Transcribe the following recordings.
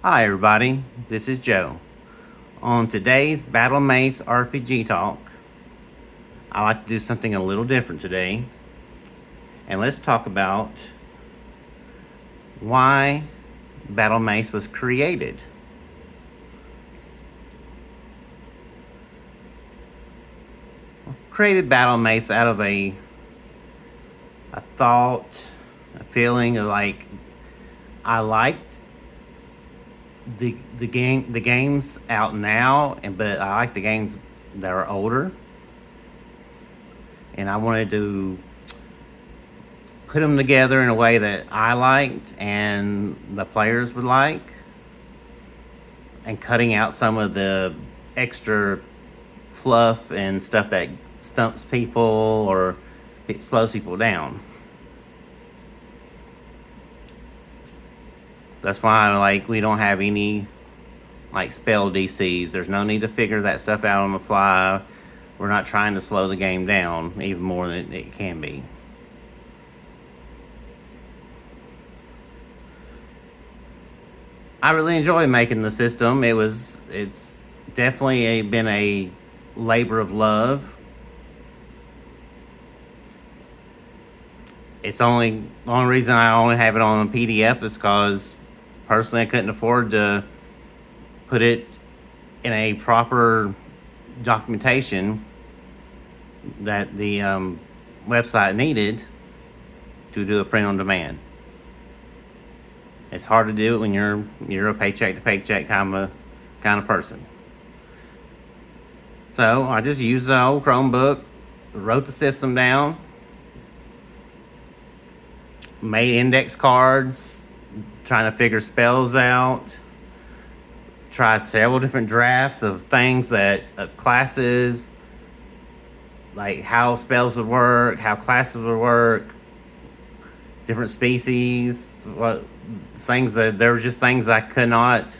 Hi everybody, this is Joe. On today's Battlemace RPG talk, I like to do something a little different today. And let's talk about why Battlemace was created. Created Battlemace out of a thought, a feeling of like I liked the games out now, but I like the games that are older, and I wanted to put them together in a way that I liked and the players would like, and cutting out some of the extra fluff and stuff that stumps people or it slows people down. That's why we don't have any spell DCs. There's no need to figure that stuff out on the fly. We're not trying to slow the game down even more than it can be. I really enjoy making the system. It's definitely been a labor of love. It's the only reason I only have it on a PDF is because personally I couldn't afford to put it in a proper documentation that the website needed to do a print on demand. It's hard to do it when you're a paycheck to paycheck kind of person. So I just used the old Chromebook, wrote the system down, made index cards, trying to figure spells out, tried several different drafts of things of classes, like how spells would work, how classes would work, different species, there were just things I could not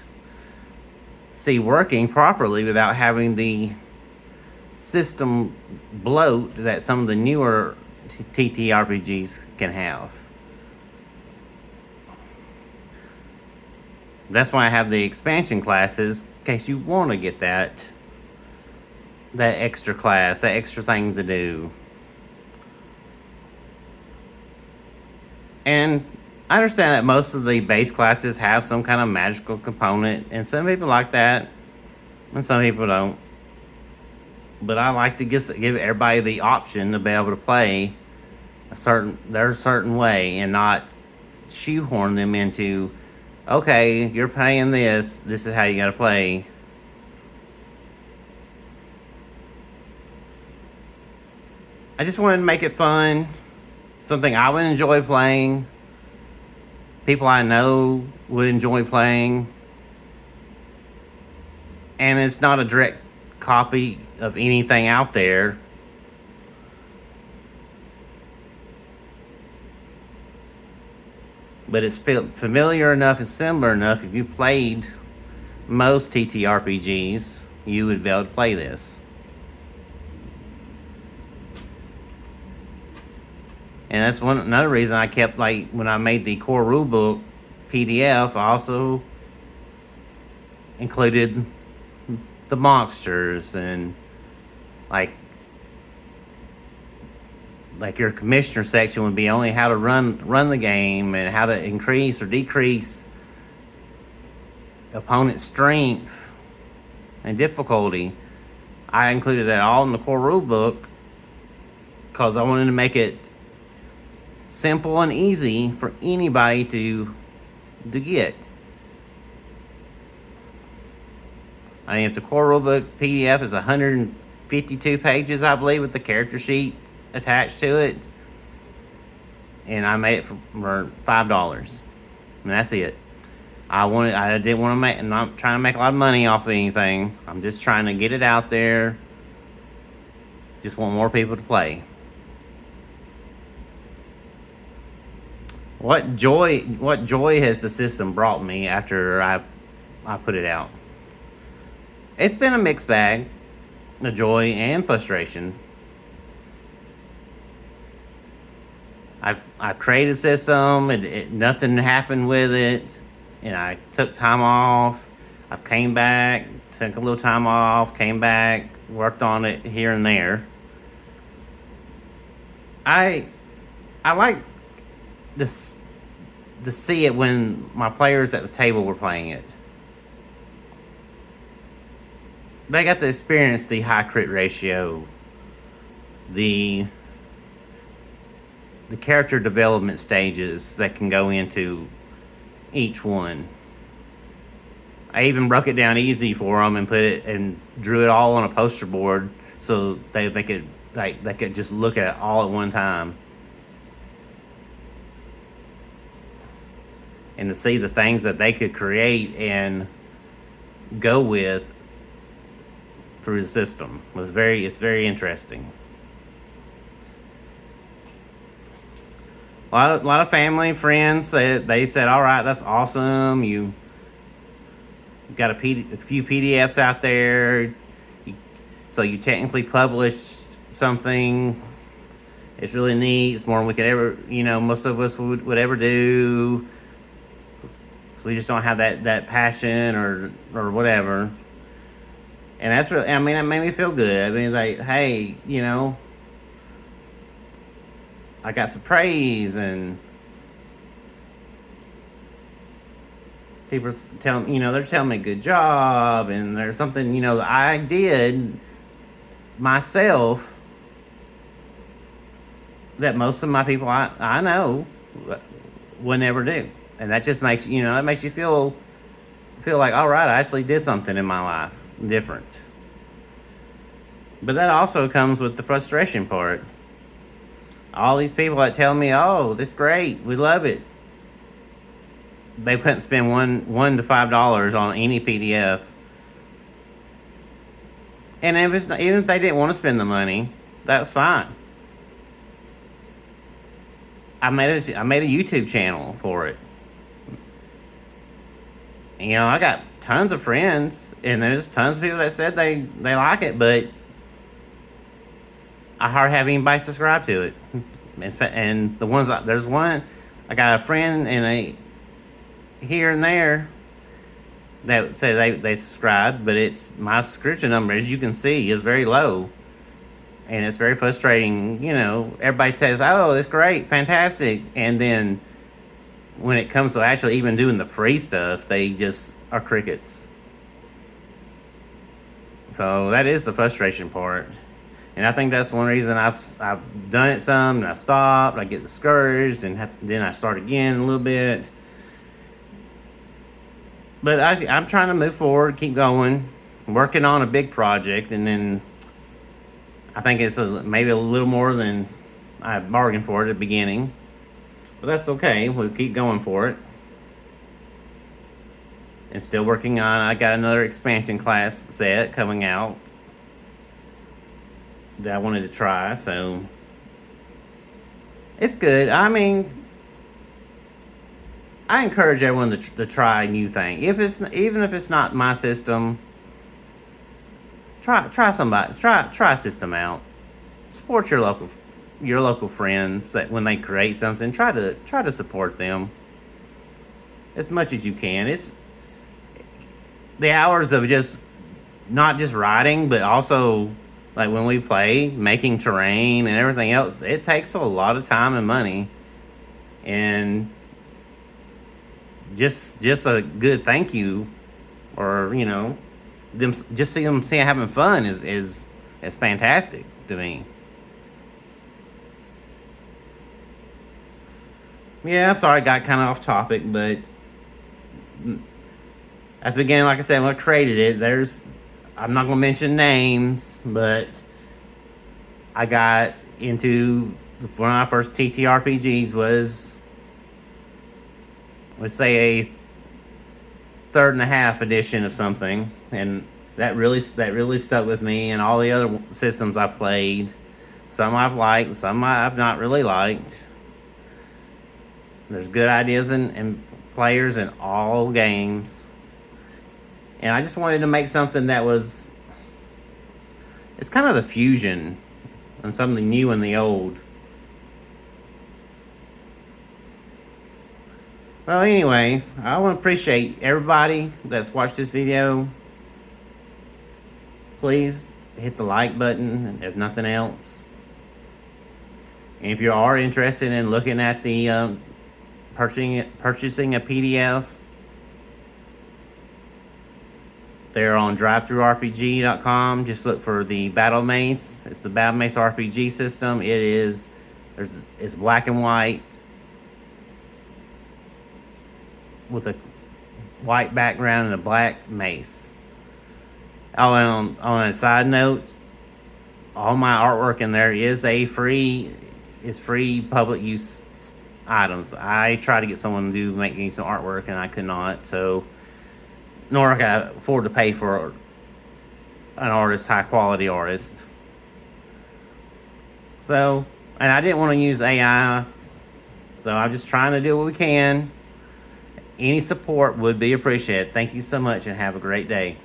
see working properly without having the system bloat that some of the newer TTRPGs can have. That's why I have the expansion classes, in case you want to get that extra class, that extra thing to do. And I understand that most of the base classes have some kind of magical component, and some people like that, and some people don't. But I like to give everybody the option to be able to play their certain way and not shoehorn them into, okay, you're paying this is how you gotta play. I just wanted to make it fun, something I would enjoy playing, people I know would enjoy playing, and it's not a direct copy of anything out there. But it's familiar enough and similar enough. If you played most TTRPGs, you would be able to play this. And that's another reason I kept, when I made the core rulebook PDF, I also included the monsters and like your commissioner section would be only how to run the game and how to increase or decrease opponent's strength and difficulty. I included that all in the core rulebook because I wanted to make it simple and easy for anybody to get. I mean, if the core rulebook PDF is 152 pages, I believe, with the character sheet attached to it, and I made it for $5, and that's it. I didn't want to make. I'm not trying to make a lot of money off of anything. I'm just trying to get it out there. Just want more people to play. What joy has the system brought me after I put it out? It's been a mixed bag of joy and frustration. I created a system, nothing happened with it, and I took time off. I came back, took a little time off, came back, worked on it here and there. I I like this to see it when my players at the table were playing it. They got to experience the high crit ratio, the the character development stages that can go into each one. I even broke it down easy for them and put it and drew it all on a poster board so they could just look at it all at one time and to see the things that they could create and go with through the system it's very interesting. A lot of family friends they said, all right, that's awesome, you got a few PDFs out there, so you technically published something. It's really neat. It's more than we could ever, most of us would ever do. So we just don't have that passion or whatever. And that's really, I mean, that made me feel good. I mean, like, hey, I got some praise, and people they're telling me good job, and there's something, that I did myself that most of my people I know would never do. And that just makes, that makes you feel like, all right, I actually did something in my life different. But that also comes with the frustration part. All these people that tell me, oh, that's great, we love it, they couldn't spend $1 to $5 on any PDF. And even if they didn't want to spend the money, that's fine. I made a YouTube channel for it. I got tons of friends, and there's tons of people that said they like it, but I hardly have anybody subscribe to it. And the ones there's one, I got a friend and here and there that say they subscribe, but it's my subscription number, as you can see, is very low, and it's very frustrating. Everybody says, "Oh, that's great, fantastic," and then when it comes to actually even doing the free stuff, they just are crickets. So that is the frustration part. And I think that's one reason I've done it some, and I stopped. I get discouraged, and then I start again a little bit. But I'm trying to move forward, keep going, working on a big project, and then I think it's maybe a little more than I bargained for at the beginning. But that's okay. We'll keep going for it. And still working on. I got another expansion class set coming out that I wanted to try, so it's good. I mean, I encourage everyone to try new things. Even if it's not my system, try a system out. Support your local friends that when they create something, try to support them as much as you can. It's the hours of just not just writing, but also like when we play, making terrain and everything else. It takes a lot of time and money, and just a good thank you, or them just see them having fun is fantastic to me. Yeah, I'm sorry, I got kind of off topic, but at the beginning, like I said, when I created it, I'm not going to mention names, but I got into one of my first TTRPGs was, let's say, a third and a half edition of something, and that really stuck with me. And all the other systems I played, some I've liked, some I've not really liked. There's good ideas and players in all games. And I just wanted to make something that it's kind of the fusion and something new and the old. Well, anyway, I want to appreciate everybody that's watched this video. Please hit the like button if nothing else. And if you are interested in looking at the purchasing a PDF, they're on drivethrurpg.com. Just look for the Battlemace. It's the Battlemace RPG system. It's black and white with a white background and a black mace. Oh, and on a side note, all my artwork in there is free public use items. I tried to get someone to make me some artwork and I could not, so nor can I afford to pay for an artist, high quality artist. So, and I didn't want to use AI, so I'm just trying to do what we can. Any support would be appreciated. Thank you so much and have a great day.